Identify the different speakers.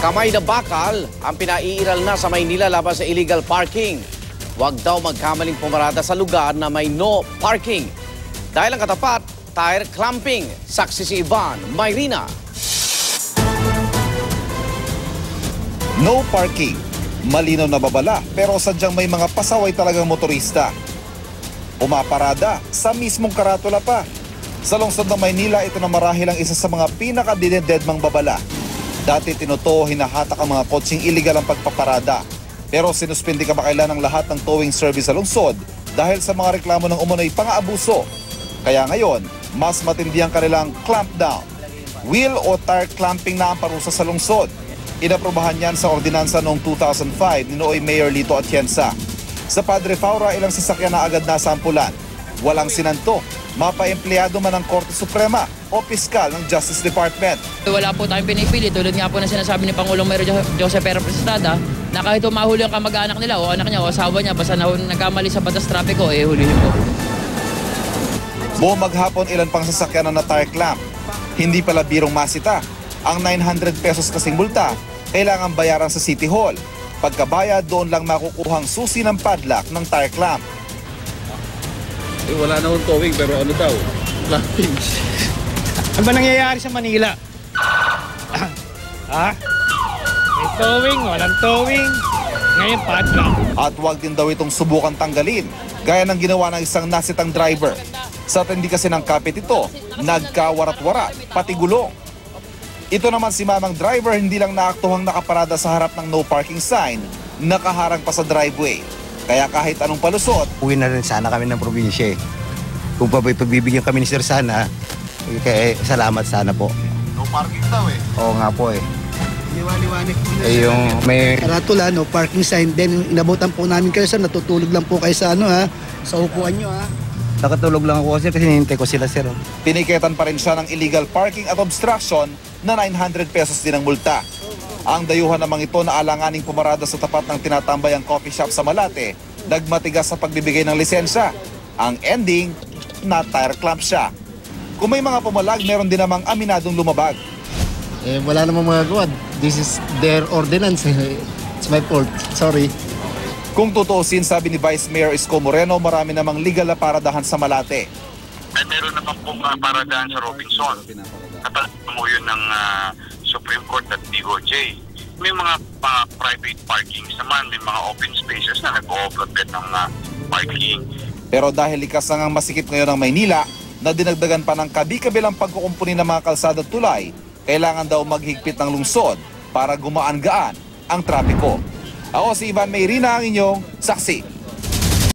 Speaker 1: Kamay na bakal ang pinaiiral na sa Maynila laban sa illegal parking. Huwag daw magkamaling pumarada sa lugar na may no parking. Dahil ang katapat, tire clamping. Saksi si Ivan Mayrina.
Speaker 2: No parking. Malinaw na babala pero sadyang may mga pasaway talagang motorista. Pumaparada sa mismong karatula pa. Sa lungsod ng Maynila, ito na marahil ang isa sa mga pinaka-dinededmang babala. Dati tinuto, hinahatak ang mga kotseng illegal ang pagpaparada. Pero sinuspindi kamakailan ang lahat ng towing service sa lungsod dahil sa mga reklamo ng umunoy pang-aabuso. Kaya ngayon, mas matindi ang kanilang clampdown. Wheel o tire clamping na ang parusa sa lungsod. Inaprubahan yan sa ordinansa noong 2005 ni Nooy Mayor Lito Atienza. Sa Padre Faura, ilang sasakyan na agad nasampulan. Walang sinanto, mapa-empleyado man ng Korte Suprema o piskal ng Justice Department.
Speaker 3: Wala po tayong pinipili, tulad nga po na sinasabi ni Pangulong Mayor Joseph Pera Presentada na kahit umahuli ang kamag-anak nila o anak niya o asawa niya basta nagkamali sa batas trapiko, hulihin po.
Speaker 2: Buong maghapon, ilan pang sasakyan na tire clamp. Hindi pala birong masita. Ang 900 pesos kasing multa, kailangan bayaran sa City Hall. Pagkabayad, doon lang makukuhang susi ng padlock ng tire clamp.
Speaker 4: Wala na akong towing pero ano daw? Clamping.
Speaker 5: Ano ba nangyayari sa Manila? Ha? May towing, walang towing. Ngayon, padlock.
Speaker 2: At huwag din daw itong subukan tanggalin, gaya ng ginawa ng isang nasitang driver. Sa tindi kasi ng kapit ito, nagkawarat-warat, pati gulong. Ito naman si mamang driver, hindi lang naaktuhang nakaparada sa harap ng no parking sign, nakaharang pa sa driveway. Kaya kahit anong palusot,
Speaker 6: uwi na rin sana kami ng probinsya. Kung pagbibigyan kami ni Sir sana, salamat sana po.
Speaker 2: no parking daw
Speaker 6: Oo nga po
Speaker 5: Liwanag po na.
Speaker 6: yung may
Speaker 5: Karatula, no parking sign. Then, inabutan po namin kayo, sir. Natutulog lang po kayo sa sa upuan nyo,
Speaker 6: nakatulog lang ako kasi hinihintay ko sila, sir.
Speaker 2: piniketan pa rin siya ng illegal parking at obstruction na 900 pesos din ang multa. Ang dayuhan namang ito na alanganing pumarada sa tapat ng tinatambayang coffee shop sa Malate, nagmatigas sa pagbibigay ng lisensya. Ang ending, na-tire clamp siya. Kung may mga pumalag, meron din namang aminadong lumabag.
Speaker 7: Wala namang magagawa. This is their ordinance. It's my fault. Sorry.
Speaker 2: Kung tutuusin, sabi ni Vice Mayor Isko Moreno, marami namang legal na paradahan sa Malate.
Speaker 8: Ay meron naman pong paradahan sa Robinson. Katulad mo yun ng Supreme Court at DOJ. May mga private parkings naman, may mga open spaces na nag-o-offload ng parking.
Speaker 2: Pero dahil likas na ang masikip ngayon ng Maynila, na dinagdagan pa ng kabi-kabilang pagkukumpuni ng mga kalsada at tulay, kailangan daw maghigpit ng lungsod para gumaan-gaan ang trapiko. Ako si Ivan Mayrina, ang inyong saksi.